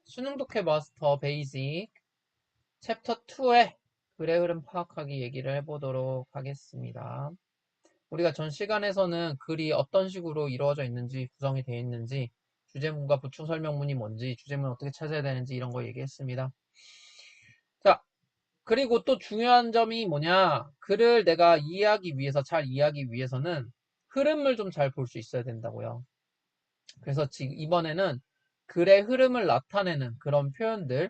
수능 독해 마스터 베이직 챕터 2의 글의 흐름 파악하기 얘기를 해보도록 하겠습니다. 우리가 전 시간에서는 글이 어떤 식으로 이루어져 있는지, 구성이 되어 있는지, 주제문과 부충 설명문이 뭔지, 주제문 어떻게 찾아야 되는지 이런 거 얘기했습니다. 자, 그리고 또 중요한 점이 뭐냐? 글을 내가 이해하기 위해서, 잘 이해하기 위해서는 흐름을 좀 잘 볼 수 있어야 된다고요. 그래서 지금 이번에는 글의 흐름을 나타내는 그런 표현들,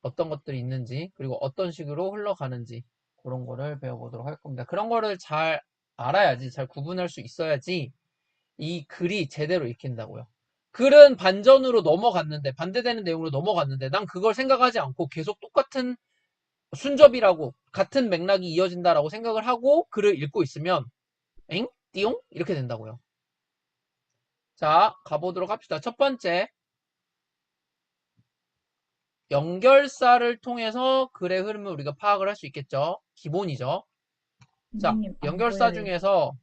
어떤 것들이 있는지, 그리고 어떤 식으로 흘러가는지, 그런 거를 배워보도록 할 겁니다. 그런 거를 잘 알아야지, 잘 구분할 수 있어야지 이 글이 제대로 읽힌다고요. 글은 반전으로 넘어갔는데, 반대되는 내용으로 넘어갔는데, 난 그걸 생각하지 않고 계속 똑같은 순접이라고, 같은 맥락이 이어진다라고 생각을 하고 글을 읽고 있으면, 엥? 띠용? 이렇게 된다고요. 자, 가보도록 합시다. 첫 번째, 연결사를 통해서 글의 흐름을 우리가 파악을 할 수 있겠죠. 기본이죠. 자, 선생님, 안 연결사 보여요. 중에서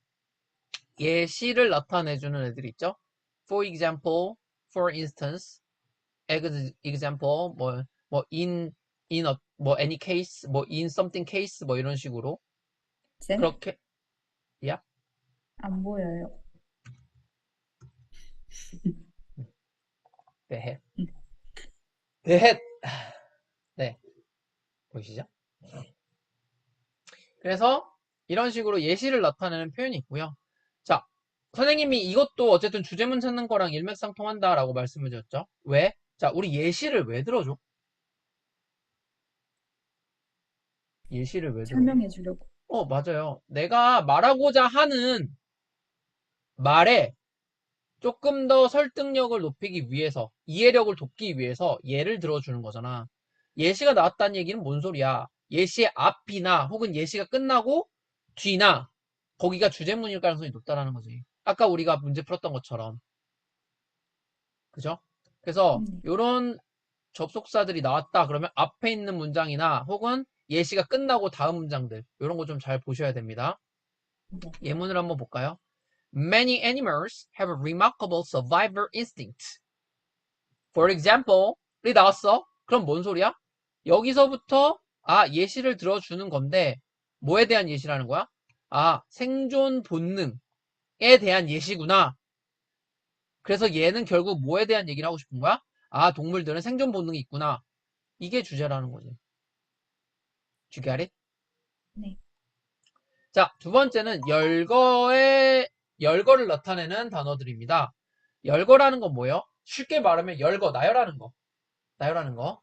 예시를 나타내주는 애들이 있죠. For example, for instance, example, 뭐 any case, 뭐 in something case, 뭐 이런 식으로. 쌤? 그렇게, 야, 안 보여요. 네, 네, 네, 보이시죠? 그래서 이런 식으로 예시를 나타내는 표현이 있고요. 자, 선생님이 이것도 어쨌든 주제문 찾는 거랑 일맥상통한다라고 말씀을 드렸죠. 왜? 자, 우리 예시를 왜 들어줘? 예시를 왜 들어줘? 설명해 주려고. 맞아요. 내가 말하고자 하는 말에 조금 더 설득력을 높이기 위해서, 이해력을 돕기 위해서 예를 들어주는 거잖아. 예시가 나왔다는 얘기는 뭔 소리야? 예시의 앞이나 혹은 예시가 끝나고 뒤나 거기가 주제문일 가능성이 높다라는 거지. 아까 우리가 문제 풀었던 것처럼. 그죠? 그래서 네. 이런 접속사들이 나왔다 그러면 앞에 있는 문장이나 혹은 예시가 끝나고 다음 문장들 이런 거 좀 잘 보셔야 됩니다. 네. 예문을 한번 볼까요? Many animals have a remarkable survival instinct. For example이 나왔어. 그럼 뭔 소리야? 여기서부터 예시를 들어주는 건데 뭐에 대한 예시라는 거야? 생존 본능에 대한 예시구나. 그래서 얘는 결국 뭐에 대한 얘기를 하고 싶은 거야? 동물들은 생존 본능이 있구나. 이게 주제라는 거지. You get it? 네. 자, 두 번째는 열거를 나타내는 단어들입니다. 열거라는 건 뭐예요? 쉽게 말하면 나열하는 거. 나열하는 거.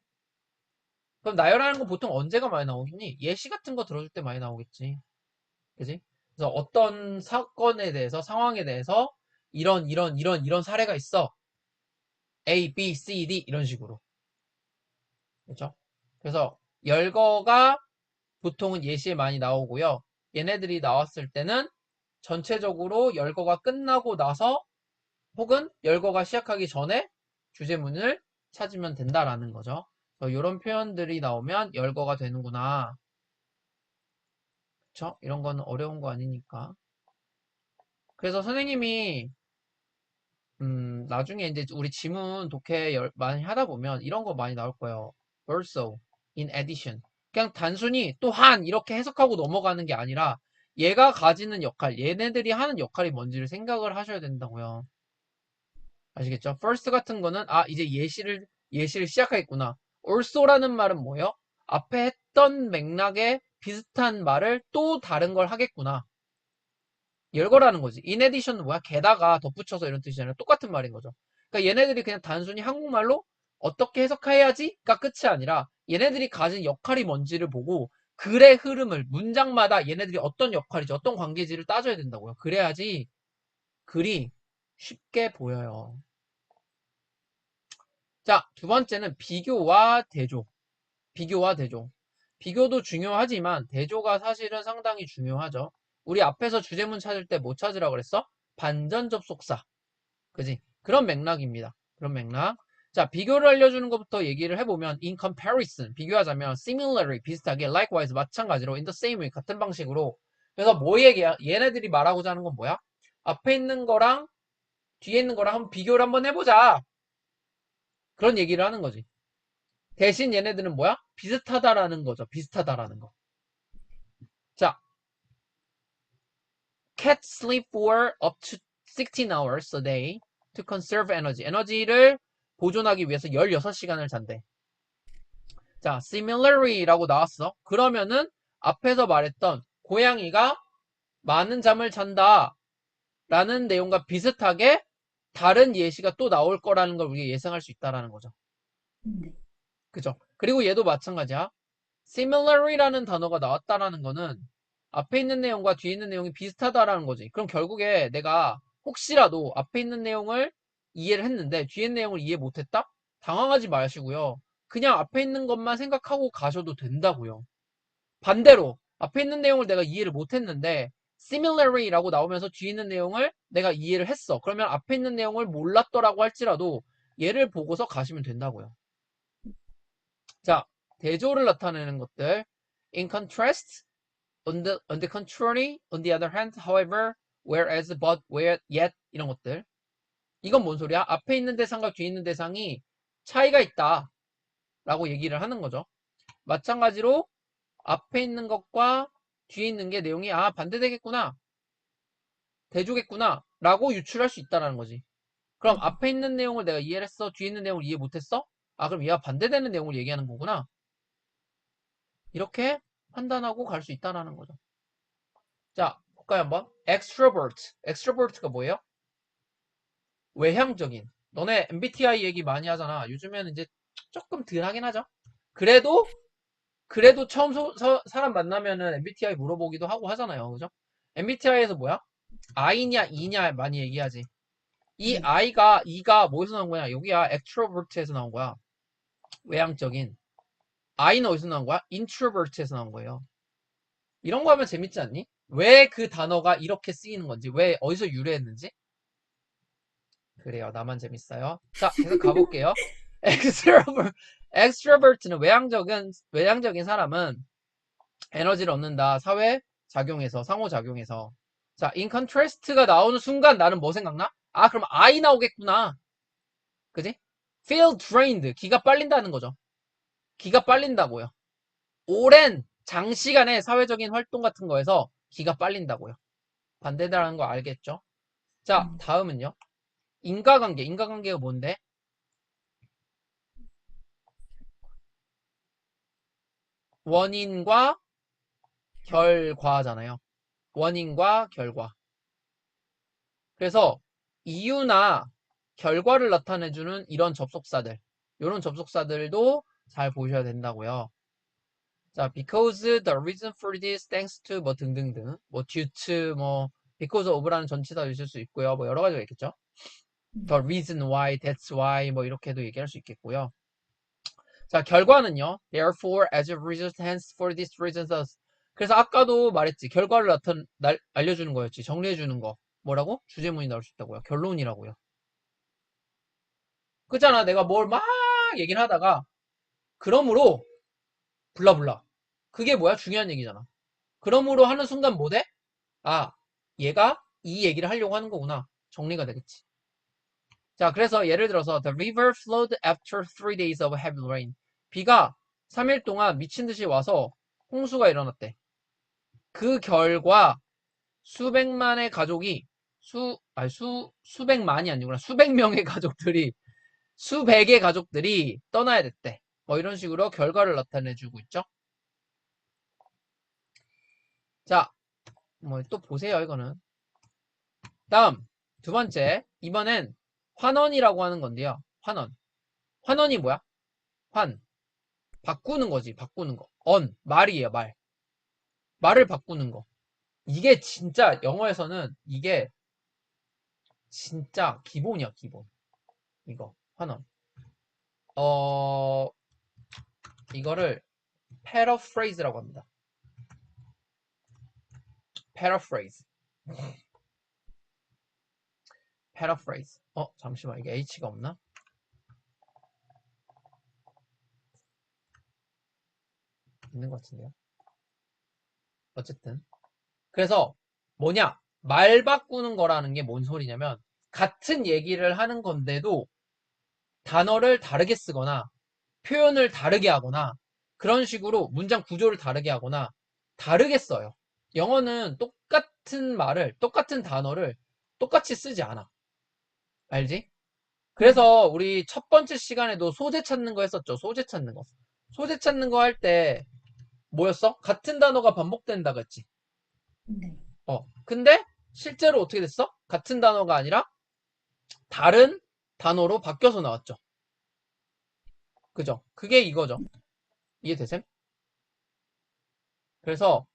그럼 나열하는 거 보통 언제가 많이 나오겠니? 예시 같은 거 들어줄 때 많이 나오겠지. 그지? 그래서 어떤 사건에 대해서, 상황에 대해서 이런 사례가 있어. A, B, C, D 이런 식으로. 그렇죠? 그래서 열거가 보통은 예시에 많이 나오고요. 얘네들이 나왔을 때는 전체적으로 열거가 끝나고 나서 혹은 열거가 시작하기 전에 주제문을 찾으면 된다라는 거죠. 이런 표현들이 나오면 열거가 되는구나. 그쵸? 이런 거는 어려운 거 아니니까. 그래서 선생님이 나중에 이제 우리 지문 독해 많이 하다 보면 이런 거 많이 나올 거예요. Also, in addition. 그냥 단순히 또한 이렇게 해석하고 넘어가는 게 아니라 얘가 가지는 역할, 얘네들이 하는 역할이 뭔지를 생각을 하셔야 된다고요. 아시겠죠? first 같은 거는 이제 예시를 시작하겠구나. also라는 말은 뭐예요? 앞에 했던 맥락에 비슷한 말을 또 다른 걸 하겠구나. 열거라는 거지. in addition은 뭐야? 게다가 덧붙여서 이런 뜻이잖아요. 똑같은 말인 거죠. 그러니까 얘네들이 그냥 단순히 한국말로 어떻게 해석해야지가 끝이 아니라 얘네들이 가진 역할이 뭔지를 보고 글의 흐름을 문장마다 얘네들이 어떤 역할이지 어떤 관계지를 따져야 된다고요. 그래야지 글이 쉽게 보여요. 자, 두 번째는 비교와 대조. 비교와 대조. 비교도 중요하지만 대조가 사실은 상당히 중요하죠. 우리 앞에서 주제문 찾을 때 뭐 찾으라고 그랬어? 반전 접속사. 그지? 그런 맥락입니다. 그런 맥락. 자, 비교를 알려주는 것부터 얘기를 해보면 in comparison, 비교하자면 similarly, 비슷하게, likewise, 마찬가지로 in the same way, 같은 방식으로. 그래서 뭐 얘기야? 얘네들이 말하고자 하는 건 뭐야? 앞에 있는 거랑 뒤에 있는 거랑 한번 비교를 한번 해보자. 그런 얘기를 하는 거지. 대신 얘네들은 뭐야? 비슷하다라는 거죠. 비슷하다라는 거. 자, cats sleep for up to 16 hours a day to conserve energy. 에너지를 보존하기 위해서 16시간을 잔대. 자, similarly라고 나왔어. 그러면은 앞에서 말했던 고양이가 많은 잠을 잔다 라는 내용과 비슷하게 다른 예시가 또 나올 거라는 걸 우리가 예상할 수 있다라는 거죠. 네. 그죠? 그리고 얘도 마찬가지야. similarly라는 단어가 나왔다라는 거는 앞에 있는 내용과 뒤에 있는 내용이 비슷하다라는 거지. 그럼 결국에 내가 혹시라도 앞에 있는 내용을 이해를 했는데 뒤에 있는 내용을 이해 못했다? 당황하지 마시고요. 그냥 앞에 있는 것만 생각하고 가셔도 된다고요. 반대로 앞에 있는 내용을 내가 이해를 못했는데 similarly라고 나오면서 뒤에 있는 내용을 내가 이해를 했어. 그러면 앞에 있는 내용을 몰랐더라고 할지라도 얘를 보고서 가시면 된다고요. 자, 대조를 나타내는 것들. In contrast, on the contrary, on the other hand, however, whereas, but, where, yet 이런 것들. 이건 뭔 소리야? 앞에 있는 대상과 뒤에 있는 대상이 차이가 있다 라고 얘기를 하는 거죠. 마찬가지로 앞에 있는 것과 뒤에 있는 게 내용이 반대되겠구나, 대조겠구나 라고 유출할 수 있다는 거지. 그럼 앞에 있는 내용을 내가 이해를 했어? 뒤에 있는 내용을 이해 못했어? 그럼 얘가 반대되는 내용을 얘기하는 거구나. 이렇게 판단하고 갈 수 있다는 거죠. 자, 볼까요 한번? extrovert. extrovert가 뭐예요? 외향적인. 너네 MBTI 얘기 많이 하잖아. 요즘에는 이제 조금 덜 하긴 하죠. 그래도 처음 사람 만나면은 MBTI 물어보기도 하고 하잖아요. 그죠? MBTI에서 뭐야? I냐 E냐 많이 얘기하지. 이 네. I가 뭐에서 나온 거냐? 여기야. extrovert에서 나온 거야. 외향적인. I는 어디서 나온 거야? introvert에서 나온 거예요. 이런 거 하면 재밌지 않니? 왜 그 단어가 이렇게 쓰이는 건지, 왜 어디서 유래했는지? 그래요. 나만 재밌어요. 자, 계속 가볼게요. extrovert는 외향적인 사람은 에너지를 얻는다. 사회 작용에서, 상호작용에서. 자, in contrast가 나오는 순간 나는 뭐 생각나? 그럼 I 나오겠구나. 그지? feel drained. 기가 빨린다는 거죠. 기가 빨린다고요. 오랜 장시간의 사회적인 활동 같은 거에서 기가 빨린다고요. 반대다라는 거 알겠죠? 자, 네. 다음은요. 인과관계. 인과관계가 뭔데? 원인과 결과잖아요. 원인과 결과. 그래서 이유나 결과를 나타내주는 이런 접속사들. 이런 접속사들도 잘 보셔야 된다고요. 자, because the reason for this, thanks to 뭐 등등등. 뭐 due to 뭐 because of라는 전치사 있을 수 있고요. 뭐 여러 가지가 있겠죠. The reason why, that's why 뭐 이렇게도 얘기할 수 있겠고요. 자, 결과는요. Therefore, as a result, hence, for this reason, thus. 그래서 아까도 말했지. 결과를 알려주는 거였지. 정리해주는 거. 뭐라고? 주제문이 나올 수 있다고요. 결론이라고요. 그잖아. 내가 뭘 막 얘기를 하다가 그러므로 블라블라. 그게 뭐야? 중요한 얘기잖아. 그러므로 하는 순간 뭐 돼? 얘가 이 얘기를 하려고 하는 거구나. 정리가 되겠지. 자, 그래서 예를 들어서 The river flowed after 3 days of heavy rain. 비가 3일 동안 미친 듯이 와서 홍수가 일어났대. 그 결과 수백만의 가족이 수백만이 아니구나. 수백 명의 가족들이 수백의 가족들이 떠나야 됐대. 뭐 이런 식으로 결과를 나타내주고 있죠. 자, 뭐 또 보세요, 이거는. 다음 두 번째, 이번엔 환원이라고 하는 건데요. 환원. 환원이 뭐야? 바꾸는 거지. 바꾸는 거. 말이에요, 말. 말을 바꾸는 거. 이게 진짜 영어에서는 이게 진짜 기본이야, 기본. 이거 환원. 어 이거를 paraphrase라고 합니다. paraphrase. paraphrase. 잠시만, 이게 H가 없나? 있는 것 같은데요. 어쨌든 그래서 뭐냐, 말 바꾸는 거라는 게 뭔 소리냐면 같은 얘기를 하는 건데도 단어를 다르게 쓰거나 표현을 다르게 하거나 그런 식으로 문장 구조를 다르게 하거나 다르게 써요. 영어는 똑같은 말을, 똑같은 단어를 똑같이 쓰지 않아. 알지? 네. 그래서 우리 첫 번째 시간에도 소재 찾는 거 했었죠. 소재 찾는 거. 소재 찾는 거 할 때 뭐였어? 같은 단어가 반복된다고 했지. 네. 근데 실제로 어떻게 됐어? 같은 단어가 아니라 다른 단어로 바뀌어서 나왔죠. 그죠? 그게 이거죠. 이해되셈? 그래서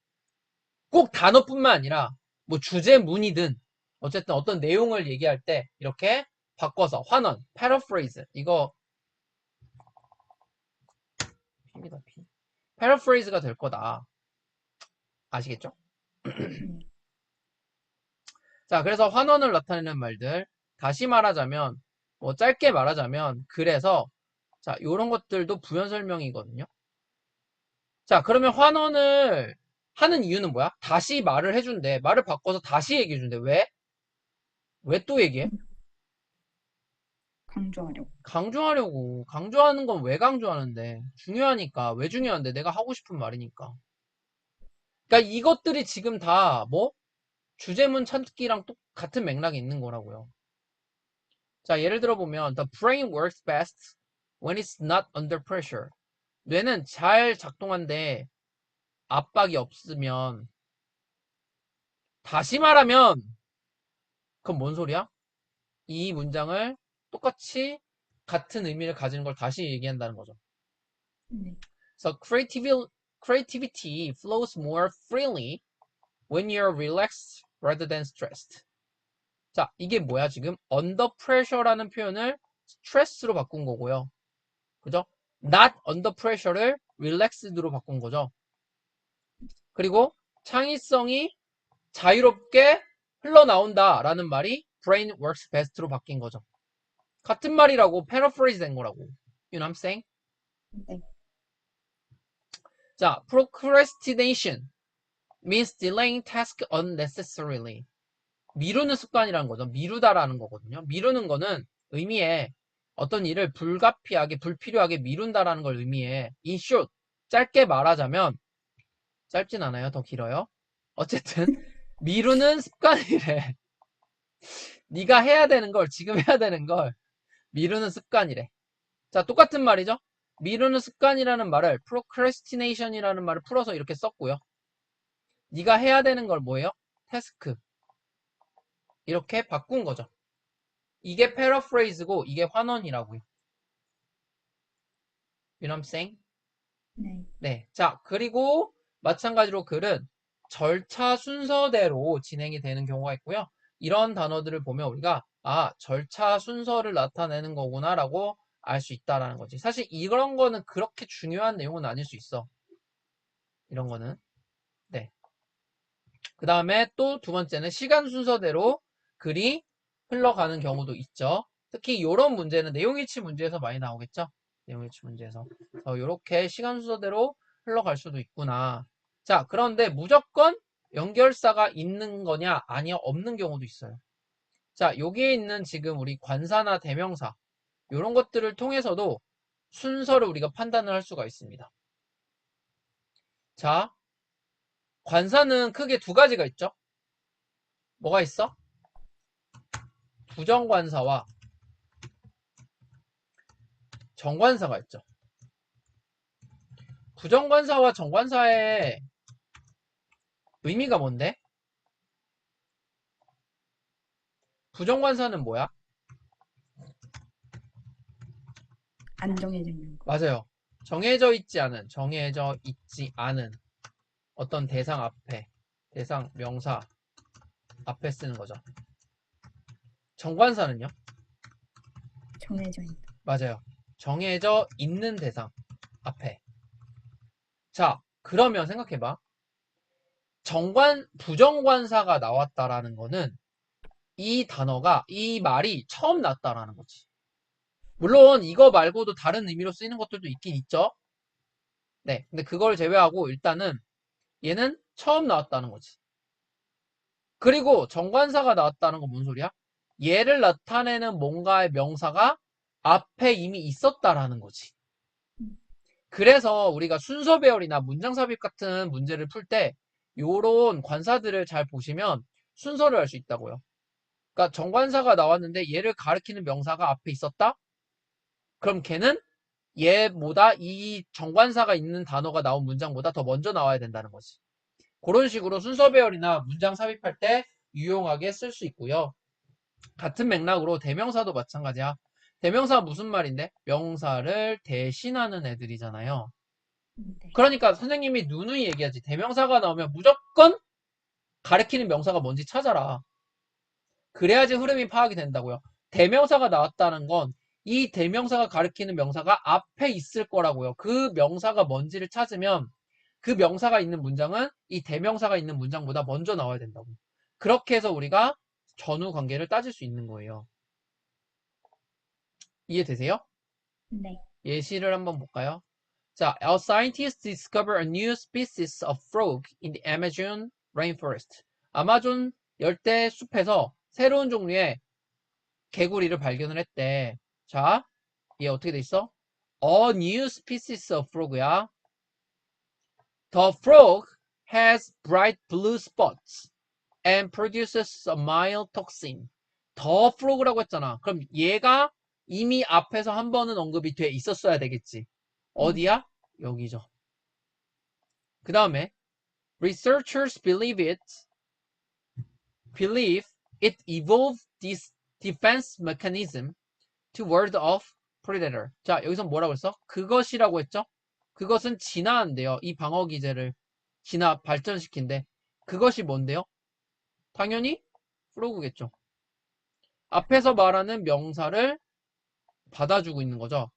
꼭 단어뿐만 아니라 뭐 주제문이든 어쨌든 어떤 내용을 얘기할 때 이렇게 바꿔서 환원, paraphrase 이거 P입니다. P. paraphrase가 될 거다. 아시겠죠? 네. 자, 그래서 환원을 나타내는 말들 다시 말하자면 뭐 짧게 말하자면 그래서 자, 요런 것들도 부연 설명이거든요. 자, 그러면 환원을 하는 이유는 뭐야? 다시 말을 해준대. 말을 바꿔서 다시 얘기해준대. 왜? 왜 또 얘기해? 강조하려고. 강조하려고. 강조하는 건 왜 강조하는데? 중요하니까. 왜 중요한데? 내가 하고 싶은 말이니까. 그러니까 이것들이 지금 다 뭐? 주제문 찾기랑 똑같은 맥락이 있는 거라고요. 자, 예를 들어 보면 The brain works best when it's not under pressure. 뇌는 잘 작동한데 압박이 없으면 다시 말하면 그건 뭔 소리야? 이 문장을 똑같이 같은 의미를 가지는 걸 다시 얘기한다는 거죠. 네. So creativity flows more freely when you're relaxed rather than stressed. 자, 이게 뭐야 지금? under pressure라는 표현을 stress로 바꾼 거고요. 그죠? not under pressure를 relaxed로 바꾼 거죠. 그리고 창의성이 자유롭게 흘러나온다라는 말이 brain works best로 바뀐 거죠. 같은 말이라고 paraphrase 된 거라고. You know what I'm saying? 네. 자, procrastination means delaying task unnecessarily. 미루는 습관이라는 거죠. 미루다라는 거거든요. 미루는 거는 의미에 어떤 일을 불가피하게, 불필요하게 미룬다라는 걸 의미해. In short, 짧게 말하자면 짧진 않아요. 더 길어요. 어쨌든 미루는 습관이래. 네가 해야 되는 걸, 지금 해야 되는 걸 미루는 습관이래. 자, 똑같은 말이죠. 미루는 습관이라는 말을 procrastination이라는 말을 풀어서 이렇게 썼고요. 네가 해야 되는 걸 뭐예요? 태스크. 이렇게 바꾼 거죠. 이게 paraphrase고 이게 환원이라고요. You know what I'm saying? 네. 네. 자, 그리고 마찬가지로 글은 절차 순서대로 진행이 되는 경우가 있고요. 이런 단어들을 보면 우리가 절차 순서를 나타내는 거구나라고 알 수 있다라는 거지. 사실 이런 거는 그렇게 중요한 내용은 아닐 수 있어. 이런 거는. 네. 그 다음에 또 두 번째는 시간 순서대로 글이 흘러가는 경우도 있죠. 특히 이런 문제는 내용일치 문제에서 많이 나오겠죠. 내용일치 문제에서. 이렇게 시간 순서대로 흘러갈 수도 있구나. 자, 그런데 무조건 연결사가 있는 거냐? 아니요, 없는 경우도 있어요. 자, 여기에 있는 지금 우리 관사나 대명사 이런 것들을 통해서도 순서를 우리가 판단을 할 수가 있습니다. 자, 관사는 크게 두 가지가 있죠. 뭐가 있어? 부정관사와 정관사가 있죠. 부정관사와 정관사의 의미가 뭔데? 부정관사는 뭐야? 안 정해져 있는 거. 맞아요. 정해져 있지 않은 어떤 대상 앞에, 대상, 명사 앞에 쓰는 거죠. 정관사는요? 정해져 있는. 맞아요. 정해져 있는 대상 앞에. 자, 그러면 생각해봐. 부정관사가 나왔다라는 거는 이 단어가, 이 말이 처음 났다라는 거지. 물론 이거 말고도 다른 의미로 쓰이는 것들도 있긴 있죠. 네, 근데 그걸 제외하고 일단은 얘는 처음 나왔다는 거지. 그리고 정관사가 나왔다는 건 뭔 소리야? 얘를 나타내는 뭔가의 명사가 앞에 이미 있었다라는 거지. 음, 그래서 우리가 순서 배열이나 문장 삽입 같은 문제를 풀 때 요런 관사들을 잘 보시면 순서를 알 수 있다고요. 그러니까 정관사가 나왔는데 얘를 가리키는 명사가 앞에 있었다? 그럼 걔는 얘보다 이 정관사가 있는 단어가 나온 문장보다 더 먼저 나와야 된다는 거지. 그런 식으로 순서 배열이나 문장 삽입할 때 유용하게 쓸 수 있고요. 같은 맥락으로 대명사도 마찬가지야. 대명사가 무슨 말인데? 명사를 대신하는 애들이잖아요. 네. 그러니까 선생님이 누누이 얘기하지. 대명사가 나오면 무조건 가리키는 명사가 뭔지 찾아라. 그래야지 흐름이 파악이 된다고요. 대명사가 나왔다는 건 이 대명사가 가리키는 명사가 앞에 있을 거라고요. 그 명사가 뭔지를 찾으면 그 명사가 있는 문장은 이 대명사가 있는 문장보다 먼저 나와야 된다고. 그렇게 해서 우리가 전후 관계를 따질 수 있는 거예요. 이해되세요? 네. 예시를 한번 볼까요? 자, our scientists discover a new species of frog in the Amazon rainforest. 아마존 열대 숲에서 새로운 종류의 개구리를 발견을 했대. 자, 얘 어떻게 돼 있어? A new species of frog야. The frog has bright blue spots and produces a mild toxin. The frog라고 했잖아. 그럼 얘가 이미 앞에서 한 번은 언급이 돼 있었어야 되겠지. 어디야? 여기죠. 그 다음에 researchers believe it evolved this defense mechanism to ward off predator. 자, 여기서 뭐라고 했어? 그것이라고 했죠? 그것은 진화한대요. 이 방어 기제를 발전시킨대. 그것이 뭔데요? 당연히 프로그겠죠. 앞에서 말하는 명사를 받아주고 있는 거죠.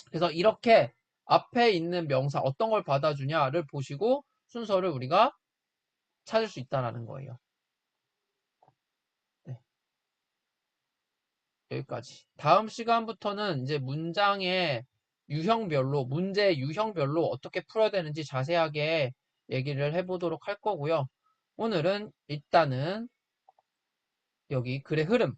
그래서 이렇게 앞에 있는 명사 어떤 걸 받아주냐를 보시고 순서를 우리가 찾을 수 있다는 거예요. 네, 여기까지. 다음 시간부터는 이제 문장의 유형별로, 문제 유형별로 어떻게 풀어야 되는지 자세하게 얘기를 해보도록 할 거고요. 오늘은 일단은 여기 글의 흐름,